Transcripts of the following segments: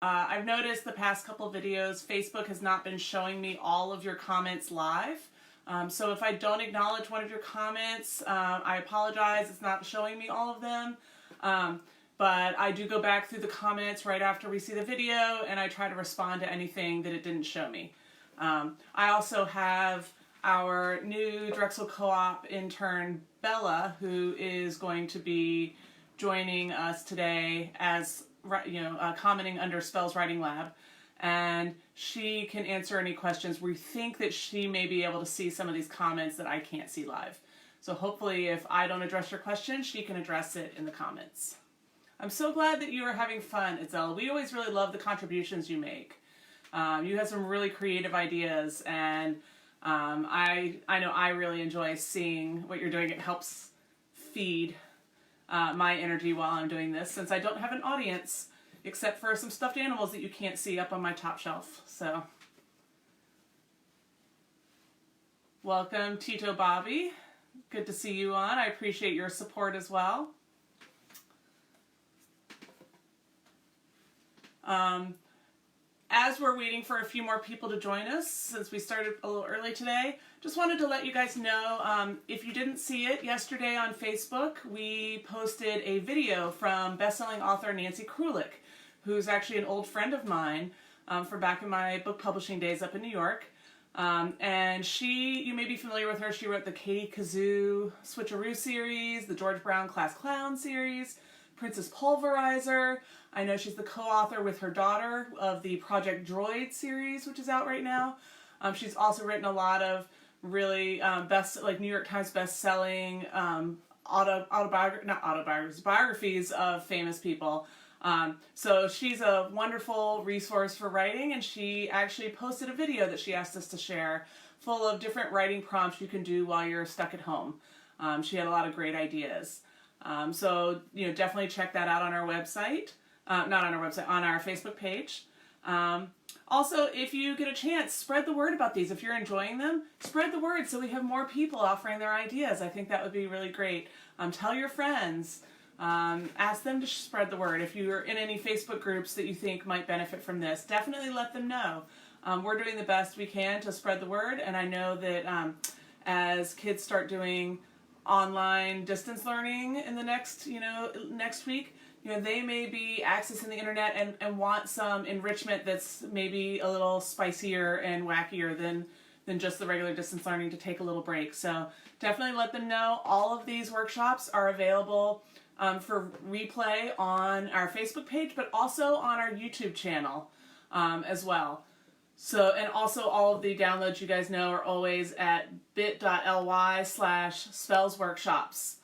I've noticed the past couple videos, Facebook has not been showing me all of your comments live. So if I don't acknowledge one of your comments, I apologize. It's not showing me all of them. But I do go back through the comments right after we see the video, and I try to respond to anything that it didn't show me. I also have our new Drexel Co-op intern, Bella, who is going to be joining us today as commenting under Spells Writing Lab, and she can answer any questions. We think that she may be able to see some of these comments that I can't see live. So hopefully if I don't address your question, she can address it in the comments. I'm so glad that you are having fun, Itzella. We always really love the contributions you make. You have some really creative ideas, and I know I really enjoy seeing what you're doing. It helps feed my energy while I'm doing this, since I don't have an audience except for some stuffed animals that you can't see up on my top shelf. So, welcome Tito Bobby. Good to see you on. I appreciate your support as well. As we're waiting for a few more people to join us, since we started a little early today, just wanted to let you guys know, if you didn't see it yesterday on Facebook, we posted a video from best-selling author Nancy Krulik, who's actually an old friend of mine from back in my book publishing days up in New York. And you may be familiar with her. She wrote the Katie Kazoo Switcheroo series, the George Brown Class Clown series, Princess Pulverizer. I know she's the co-author with her daughter of the Project Droid series, which is out right now. She's also written a lot of really New York Times best-selling biographies of famous people. So she's a wonderful resource for writing, and she actually posted a video that she asked us to share full of different writing prompts you can do while you're stuck at home. She had a lot of great ideas. So definitely check that out on our website. Not on our website, on our Facebook page. Also, if you get a chance, spread the word about these. If you're enjoying them, spread the word so we have more people offering their ideas. I think that would be really great. Tell your friends. Ask them to spread the word. If you're in any Facebook groups that you think might benefit from this, definitely let them know. We're doing the best we can to spread the word, and I know that as kids start doing online distance learning in the next week, they may be accessing the internet and want some enrichment that's maybe a little spicier and wackier than just the regular distance learning to take a little break. So definitely let them know. All of these workshops are available for replay on our Facebook page, but also on our YouTube channel as well. So, and also all of the downloads, you guys know, are always at bit.ly/spellsworkshops.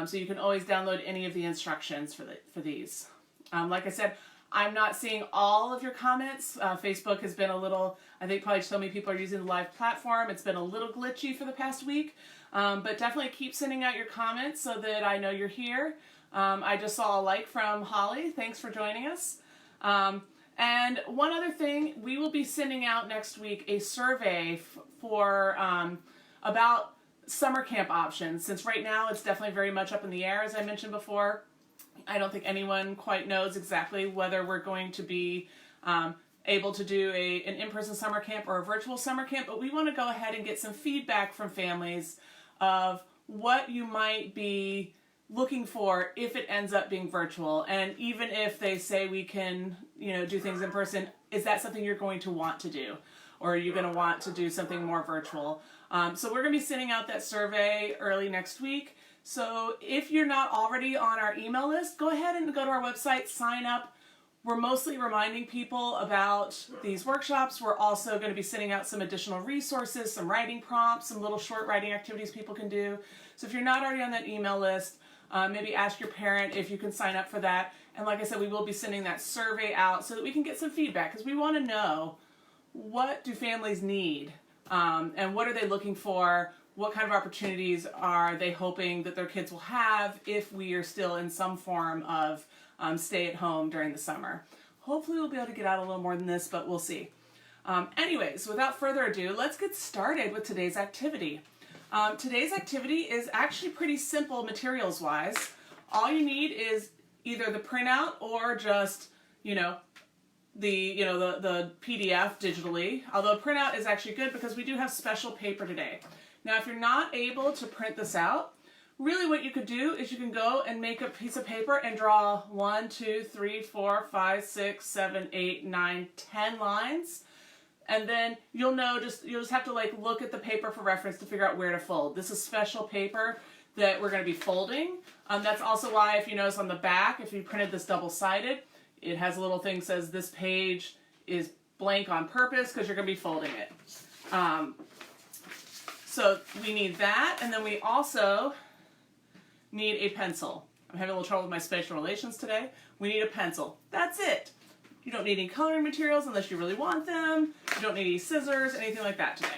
So you can always download any of the instructions for these. Like I said, I'm not seeing all of your comments. Facebook has been a little, I think probably so many people are using the live platform. It's been a little glitchy for the past week. But definitely keep sending out your comments so that I know you're here. I just saw a like from Holly. Thanks for joining us. And one other thing, we will be sending out next week a survey for about summer camp options, since right now it's definitely very much up in the air, as I mentioned before. I don't think anyone quite knows exactly whether we're going to be able to do an in-person summer camp or a virtual summer camp, but we want to go ahead and get some feedback from families of what you might be looking for if it ends up being virtual. And even if they say we can do things in person, is that something you're going to want to do? Or are you going to want to do something more virtual? So we're going to be sending out that survey early next week. So if you're not already on our email list, go ahead and go to our website, sign up. We're mostly reminding people about these workshops. We're also going to be sending out some additional resources, some writing prompts, some little short writing activities people can do. So if you're not already on that email list, maybe ask your parent if you can sign up for that. And like I said, we will be sending that survey out so that we can get some feedback, because we want to know, what do families need? And what are they looking for? What kind of opportunities are they hoping that their kids will have if we are still in some form of stay at home during the summer? Hopefully we'll be able to get out a little more than this, but we'll see. Anyways, without further ado, let's get started with today's activity. Today's activity is actually pretty simple materials-wise. All you need is either the printout or just, the PDF digitally, although printout is actually good because we do have special paper today. Now, if you're not able to print this out, really what you could do is you can go and make a piece of paper and draw 1, 2, 3, 4, 5, 6, 7, 8, 9, 10 lines. And then you'll just have to like look at the paper for reference to figure out where to fold. This is special paper that we're going to be folding. That's also why, if you notice on the back, if you printed this double-sided, it has a little thing that says this page is blank on purpose because you're going to be folding it. So we need that, and then we also need a pencil. I'm having a little trouble with my spatial relations today. We need a pencil. That's it. You don't need any coloring materials unless you really want them. You don't need any scissors, anything like that today.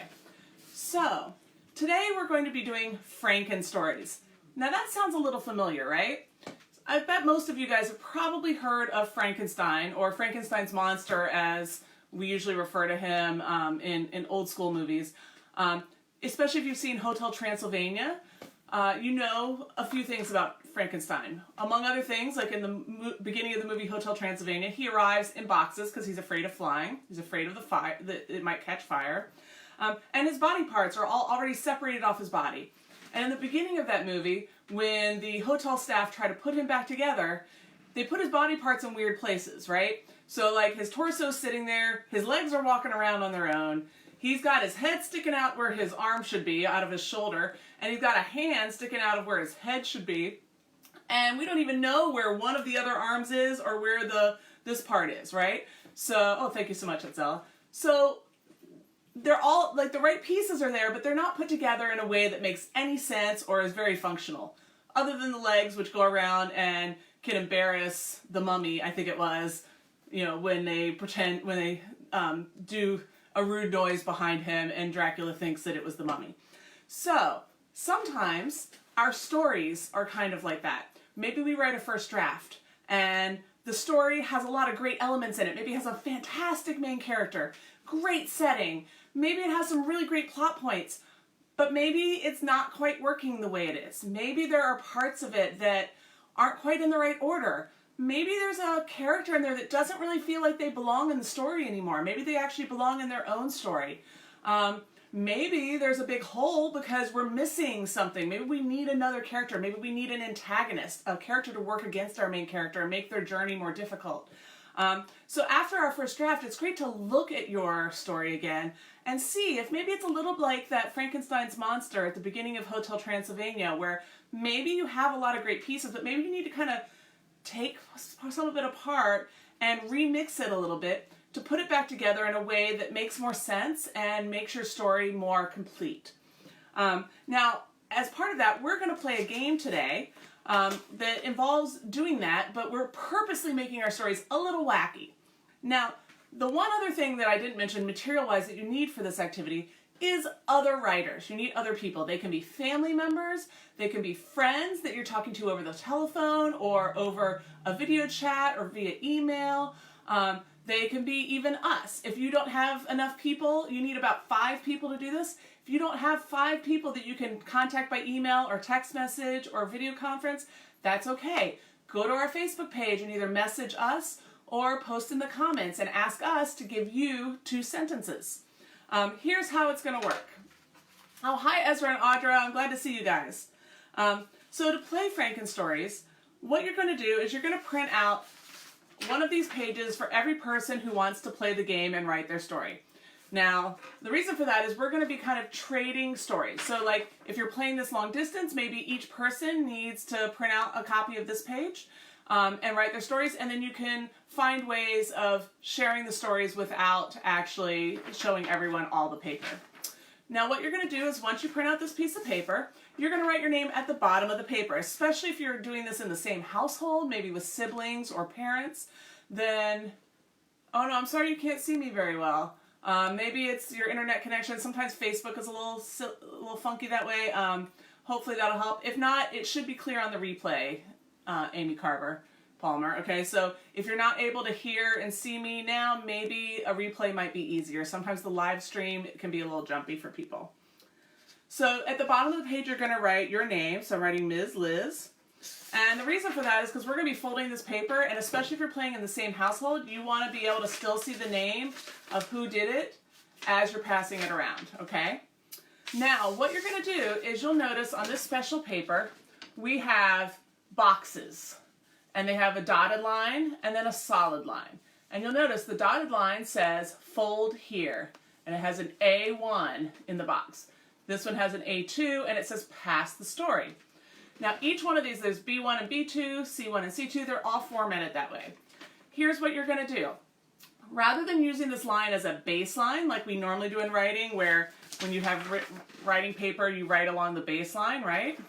So, today we're going to be doing Frankenstories. Now that sounds a little familiar, right? I bet most of you guys have probably heard of Frankenstein, or Frankenstein's monster as we usually refer to him in old school movies. Especially if you've seen Hotel Transylvania, you know a few things about Frankenstein. Among other things, like in the beginning of the movie Hotel Transylvania, he arrives in boxes because he's afraid of flying. He's afraid of the fire, that it might catch fire. And his body parts are all already separated off his body. And in the beginning of that movie, when the hotel staff try to put him back together, they put his body parts in weird places, right? So like his torso's sitting there, his legs are walking around on their own, he's got his head sticking out where his arm should be, out of his shoulder, and he's got a hand sticking out of where his head should be, and we don't even know where one of the other arms is or where this part is, right? So, oh, thank you so much, Etzella. So, they're all, like, the right pieces are there, but they're not put together in a way that makes any sense or is very functional. Other than the legs, which go around and can embarrass the mummy, I think it was, when they do a rude noise behind him and Dracula thinks that it was the mummy. So, sometimes our stories are kind of like that. Maybe we write a first draft and the story has a lot of great elements in it. Maybe it has a fantastic main character, great setting, maybe it has some really great plot points, but maybe it's not quite working the way it is. Maybe there are parts of it that aren't quite in the right order. Maybe there's a character in there that doesn't really feel like they belong in the story anymore. Maybe they actually belong in their own story. Maybe there's a big hole because we're missing something. Maybe we need another character. Maybe we need an antagonist, a character to work against our main character and make their journey more difficult. So after our first draft, it's great to look at your story again and see if maybe it's a little like that Frankenstein's monster at the beginning of Hotel Transylvania, where maybe you have a lot of great pieces, but maybe you need to kind of take some of it apart and remix it a little bit to put it back together in a way that makes more sense and makes your story more complete. Now, as part of that, we're going to play a game today that involves doing that, but we're purposely making our stories a little wacky. Now, the one other thing that I didn't mention material-wise that you need for this activity is other writers. You need other people. They can be family members, they can be friends that you're talking to over the telephone or over a video chat or via email. They can be even us. If you don't have enough people, you need about 5 people to do this. If you don't have 5 people that you can contact by email or text message or video conference, that's okay. Go to our Facebook page and either message us or post in the comments and ask us to give you 2 sentences. Here's how it's going to work. Oh, hi Ezra and Audra. I'm glad to see you guys. So to play Frankenstories, what you're going to do is you're going to print out one of these pages for every person who wants to play the game and write their story. Now, the reason for that is we're going to be kind of trading stories. So like if you're playing this long distance, maybe each person needs to print out a copy of this page and write their stories, and then you can find ways of sharing the stories without actually showing everyone all the paper. Now what you're going to do is once you print out this piece of paper, you're going to write your name at the bottom of the paper, especially if you're doing this in the same household, maybe with siblings or parents. Then, oh no, I'm sorry you can't see me very well. Maybe it's your internet connection. Sometimes Facebook is a little funky that way. Hopefully that'll help. If not, it should be clear on the replay, Amy Carver Palmer. Okay, so if you're not able to hear and see me now, maybe a replay might be easier. Sometimes the live stream can be a little jumpy for people. So at the bottom of the page, you're going to write your name. So I'm writing Ms. Liz. And the reason for that is because we're going to be folding this paper, and especially if you're playing in the same household, you want to be able to still see the name of who did it as you're passing it around, okay? Now, what you're going to do is you'll notice on this special paper, we have boxes, and they have a dotted line and then a solid line. And you'll notice the dotted line says fold here, and it has an A1 in the box. This one has an A2, and it says pass the story. Now, each one of these, there's B1 and B2, C1 and C2, they're all formatted that way. Here's what you're going to do. Rather than using this line as a baseline, like we normally do in writing, where when you have writing paper, you write along the baseline, right?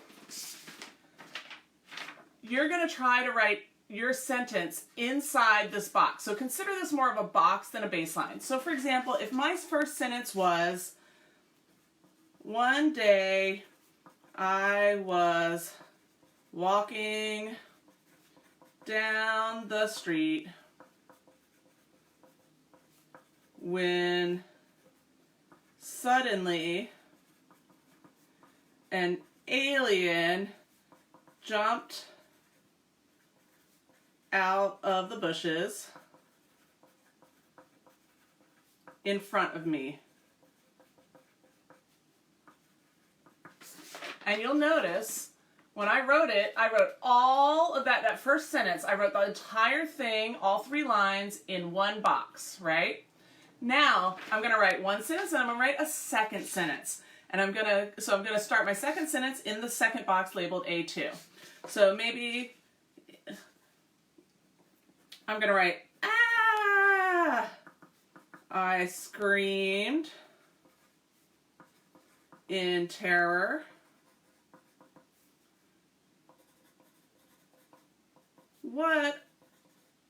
You're going to try to write your sentence inside this box. So consider this more of a box than a baseline. So for example, if my first sentence was, one day I was walking down the street when suddenly an alien jumped out of the bushes in front of me. And you'll notice when I wrote it, I wrote all of that first sentence. I wrote the entire thing, all 3 lines in one box, right? Now I'm going to write one sentence and I'm going to write a second sentence. And I'm going to start my second sentence in the second box labeled A2. So maybe I'm going to write, ah, I screamed in terror. What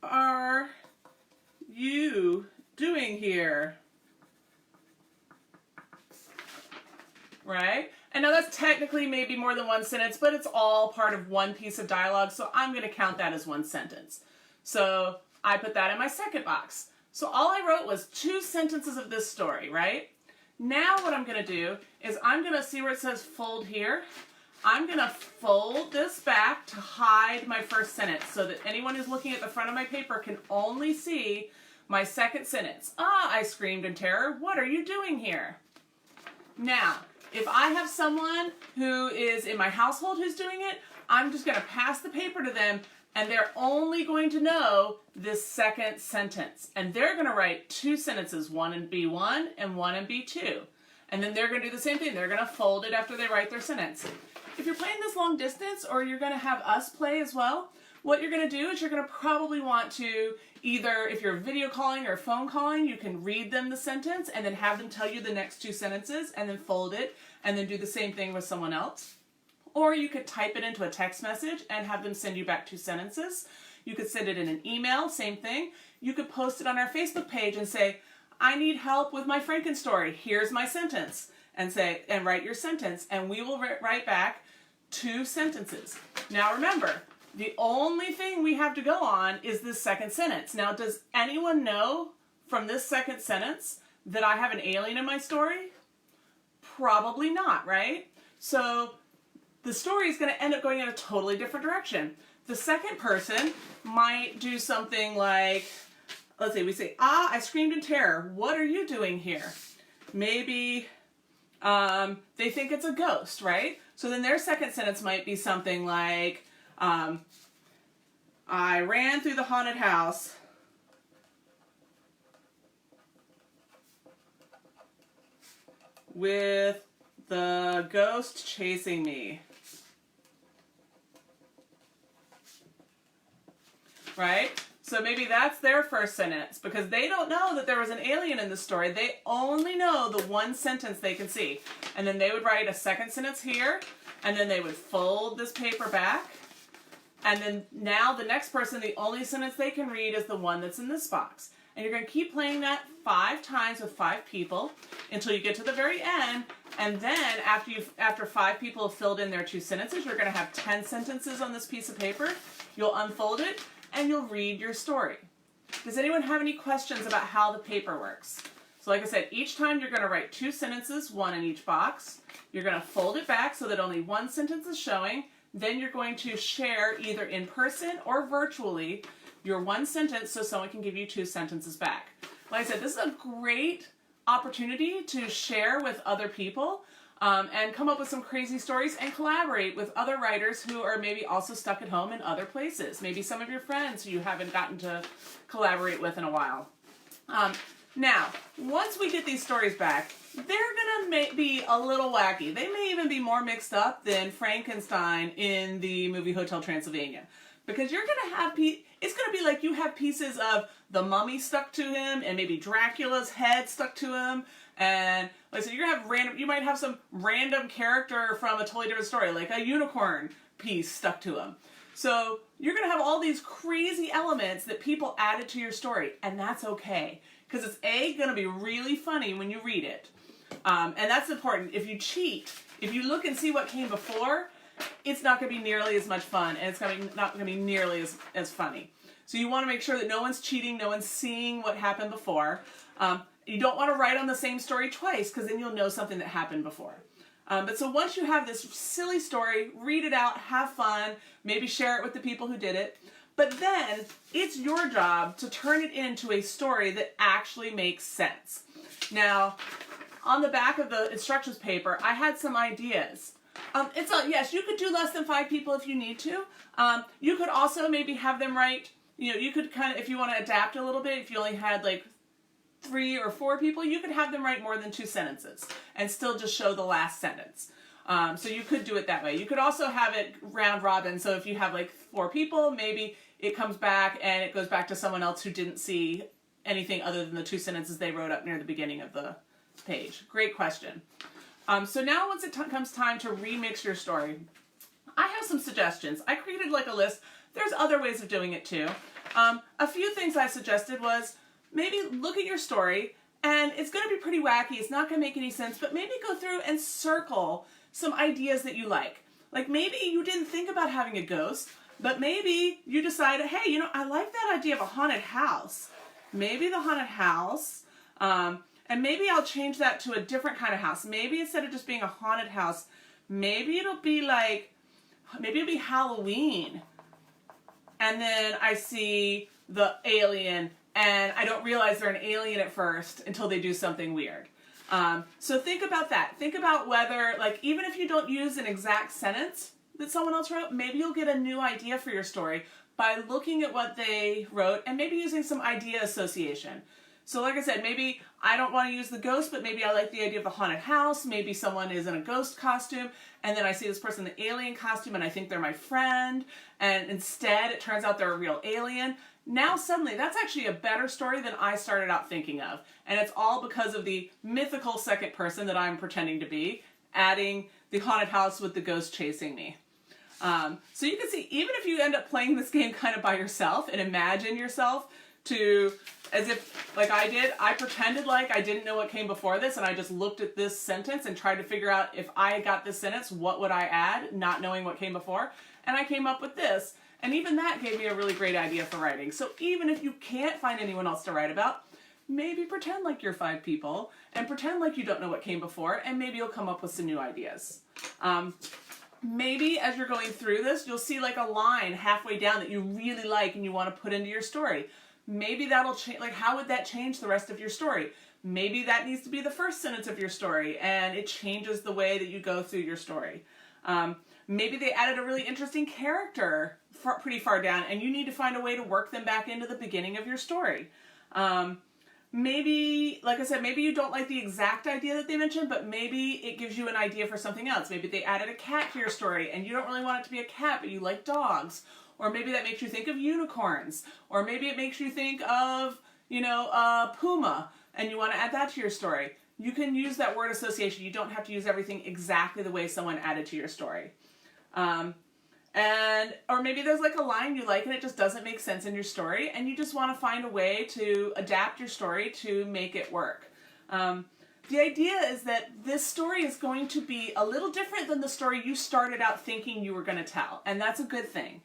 are you doing here? Right? And now that's technically maybe more than one sentence, but it's all part of one piece of dialogue, so I'm going to count that as one sentence. So I put that in my second box. So all I wrote was 2 sentences of this story, right? Now what I'm going to do is I'm going to see where it says fold here. I'm going to fold this back to hide my first sentence so that anyone who's looking at the front of my paper can only see my second sentence. Ah, I screamed in terror. What are you doing here? Now, if I have someone who is in my household who's doing it, I'm just going to pass the paper to them, and they're only going to know this second sentence. And they're going to write 2 sentences, one in B1 and one in B2. And then they're going to do the same thing. They're going to fold it after they write their sentence. If you're playing this long distance, or you're going to have us play as well, what you're going to do is you're going to probably want to either, if you're video calling or phone calling, you can read them the sentence and then have them tell you the next 2 sentences and then fold it and then do the same thing with someone else. Or you could type it into a text message and have them send you back 2 sentences. You could send it in an email, same thing. You could post it on our Facebook page and say, I need help with my Frankenstory. Here's my sentence. And write your sentence, and we will write back 2 sentences. Now remember, the only thing we have to go on is this second sentence. Now, does anyone know from this second sentence that I have an alien in my story? Probably not, right? So the story is going to end up going in a totally different direction. The second person might do something like, let's say we say, ah, I screamed in terror. What are you doing here? Maybe they think it's a ghost, right? So then their second sentence might be something like, I ran through the haunted house with the ghost chasing me. Right? So maybe that's their first sentence, because they don't know that there was an alien in the story. They only know the one sentence they can see. And then they would write a second sentence here, and then they would fold this paper back. And then now the next person, the only sentence they can read is the one that's in this box. And you're going to keep playing that 5 times with 5 people until you get to the very end. And then after 5 people have filled in their 2 sentences, you're going to have 10 sentences on this piece of paper. You'll unfold it, and you'll read your story. Does anyone have any questions about how the paper works? So like I said, each time you're going to write 2 sentences, 1 in each box. You're going to fold it back so that only 1 sentence is showing. then you're going to share either in person or virtually your one sentence so someone can give you 2 sentences back. Like I said, this is a great opportunity to share with other people and come up with some crazy stories and collaborate with other writers who are maybe also stuck at home in other places. Maybe some of your friends who you haven't gotten to collaborate with in a while. Now, once we get these stories back, they're going to be a little wacky. They may even be more mixed up than Frankenstein in the movie Hotel Transylvania. Because you're going to have, it's going to be like you have pieces of the mummy stuck to him and maybe Dracula's head stuck to him. And like I said, you're going to have you might have some random character from a totally different story, like a unicorn piece stuck to him. So you're going to have all these crazy elements that people added to your story, and that's okay. Because it's going to be really funny when you read it. And that's important. If you cheat, if you look and see what came before, it's not going to be nearly as much fun, and it's not going to be nearly as funny. So you want to make sure that no one's cheating, no one's seeing what happened before. You don't want to write on the same story twice, because then you'll know something that happened before. But so once you have this silly story, read it out, have fun, maybe share it with the people who did it. But then it's your job to turn it into a story that actually makes sense. Now, on the back of the instructions paper, I had some ideas. Yes, you could do less than 5 people if you need to. You could also maybe have them write, you could kind of, if you want to adapt a little bit, if you only had like 3 or 4 people, you could have them write more than 2 sentences and still just show the last sentence. So you could do it that way. You could also have it round robin. So if you have like 4 people, maybe it comes back and it goes back to someone else who didn't see anything other than the 2 sentences they wrote up near the beginning of the page. Great question. So now once it comes time to remix your story, I have some suggestions. I created like a list. There's other ways of doing it too. A few things I suggested was maybe look at your story, and it's going to be pretty wacky. It's not going to make any sense, but maybe go through and circle some ideas that you like. Like maybe you didn't think about having a ghost, but maybe you decided, hey, I like that idea of a haunted house. Maybe the haunted house, and maybe I'll change that to a different kind of house. Maybe instead of just being a haunted house, maybe it'll be Halloween. And then I see the alien, and I don't realize they're an alien at first until they do something weird. So think about that. Think about whether, like, even if you don't use an exact sentence that someone else wrote, maybe you'll get a new idea for your story by looking at what they wrote and maybe using some idea association. So like I said, maybe I don't want to use the ghost, but maybe I like the idea of a haunted house. Maybe someone is in a ghost costume, and then I see this person in the alien costume, and I think they're my friend, and instead it turns out they're a real alien. Now suddenly, that's actually a better story than I started out thinking of. And it's all because of the mythical second person that I'm pretending to be, adding the haunted house with the ghost chasing me. So you can see, even if you end up playing this game kind of by yourself and imagine yourself as if, like I did, I pretended like I didn't know what came before this, and I just looked at this sentence and tried to figure out if I got this sentence, what would I add, not knowing what came before, and I came up with this. And even that gave me a really great idea for writing. So even if you can't find anyone else to write about, maybe pretend like you're 5 people, and pretend like you don't know what came before, and maybe you'll come up with some new ideas. Maybe as you're going through this, you'll see like a line halfway down that you really like and you want to put into your story. Maybe that'll change, like how would that change the rest of your story? Maybe that needs to be the first sentence of your story, and it changes the way that you go through your story. Maybe they added a really interesting character pretty far down, and you need to find a way to work them back into the beginning of your story. Maybe, like I said, maybe you don't like the exact idea that they mentioned, but maybe it gives you an idea for something else. Maybe they added a cat to your story, and you don't really want it to be a cat, but you like dogs. Or maybe that makes you think of unicorns. Or maybe it makes you think of, puma, and you want to add that to your story. You can use that word association. You don't have to use everything exactly the way someone added to your story. Or maybe there's like a line you like and it just doesn't make sense in your story, and you just want to find a way to adapt your story to make it work. The idea is that this story is going to be a little different than the story you started out thinking you were going to tell, and that's a good thing.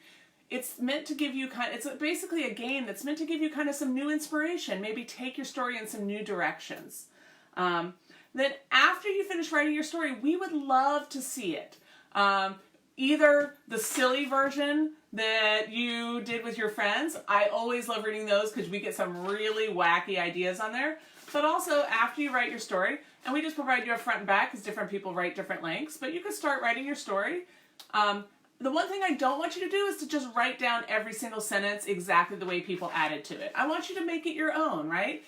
It's meant to give you it's basically a game that's meant to give you kind of some new inspiration, maybe take your story in some new directions. Then after you finish writing your story, we would love to see it. either the silly version that you did with your friends. I always love reading those because we get some really wacky ideas on there. But also after you write your story, and we just provide you a front and back because different people write different lengths, but you can start writing your story. The one thing I don't want you to do is to just write down every single sentence exactly the way people added to it. I want you to make it your own, right?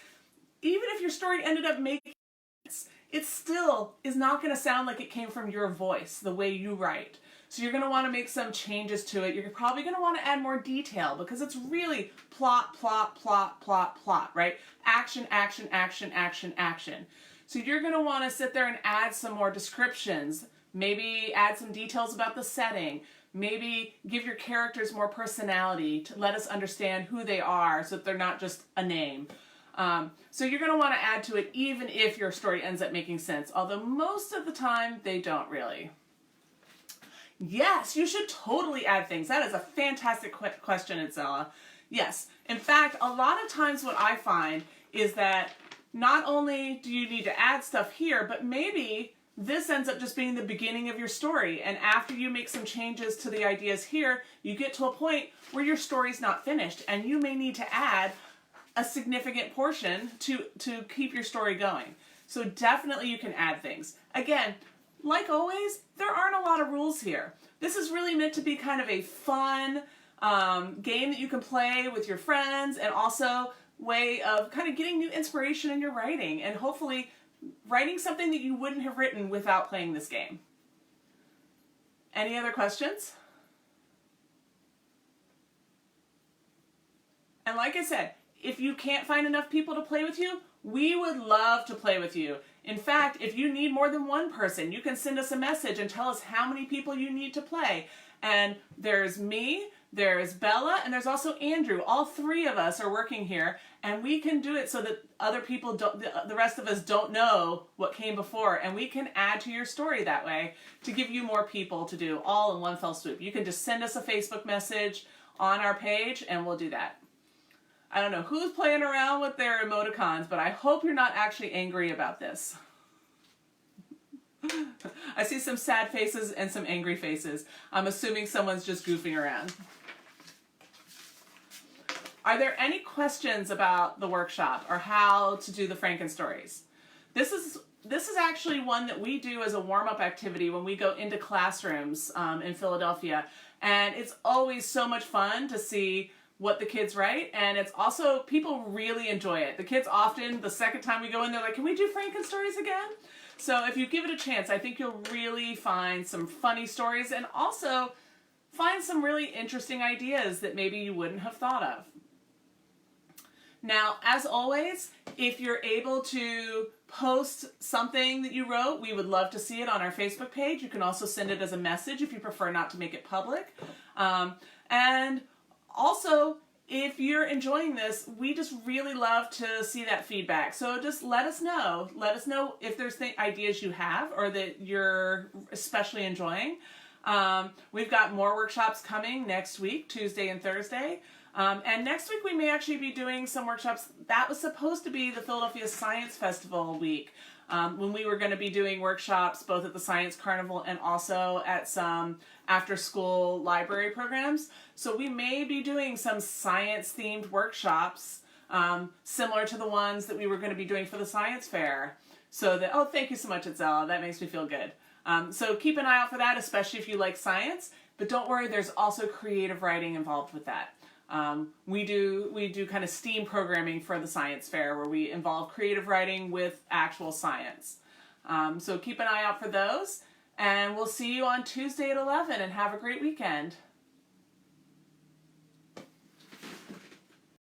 Even if your story ended up making sense, it still is not going to sound like it came from your voice, the way you write. So you're going to want to make some changes to it. You're probably going to want to add more detail because it's really plot, plot, plot, plot, plot, right? Action, action, action, action, action. So you're going to want to sit there and add some more descriptions, maybe add some details about the setting, maybe give your characters more personality to let us understand who they are so that they're not just a name. So you're going to want to add to it even if your story ends up making sense, although most of the time they don't really. Yes, you should totally add things. That is a fantastic question, Itzella. Yes. In fact, a lot of times what I find is that not only do you need to add stuff here, but maybe this ends up just being the beginning of your story. And after you make some changes to the ideas here, you get to a point where your story's not finished and you may need to add a significant portion to keep your story going. So definitely you can add things. Again, like always, there aren't a lot of rules here. This is really meant to be kind of a fun game that you can play with your friends and also way of kind of getting new inspiration in your writing and hopefully writing something that you wouldn't have written without playing this game. Any other questions? And like I said, if you can't find enough people to play with you, we would love to play with you. In fact, if you need more than one person, you can send us a message and tell us how many people you need to play. And there's me, there's Bella, and there's also Andrew. All three of us are working here, and we can do it so that other people don't, the rest of us don't know what came before, and we can add to your story that way to give you more people to do all in one fell swoop. You can just send us a Facebook message on our page, and we'll do that. I don't know who's playing around with their emoticons, but I hope you're not actually angry about this. I see some sad faces and some angry faces. I'm assuming someone's just goofing around. Are there any questions about the workshop or how to do the Frankenstories? This is actually one that we do as a warm-up activity when we go into classrooms in Philadelphia. And it's always so much fun to see what the kids write, and it's also, people really enjoy it. The kids often, the second time we go in, they're like, can we do Frankenstories again? So if you give it a chance, I think you'll really find some funny stories and also find some really interesting ideas that maybe you wouldn't have thought of. Now, as always, if you're able to post something that you wrote, we would love to see it on our Facebook page. You can also send it as a message if you prefer not to make it public. And also, if you're enjoying this, we just really love to see that feedback. So just let us know. Let us know if there's ideas you have or that you're especially enjoying. We've got more workshops coming next week, Tuesday and Thursday. And next week we may actually be doing some workshops. That was supposed to be the Philadelphia Science Festival week, when we were going to be doing workshops both at the Science Carnival and also at some after-school library programs. So we may be doing some science-themed workshops similar to the ones that we were going to be doing for the science fair. So that, oh, thank you so much, Itzella. That makes me feel good. So keep an eye out for that, especially if you like science. But don't worry, there's also creative writing involved with that. We do kind of STEAM programming for the science fair where we involve creative writing with actual science. So keep an eye out for those, and we'll see you on Tuesday at 11, and have a great weekend.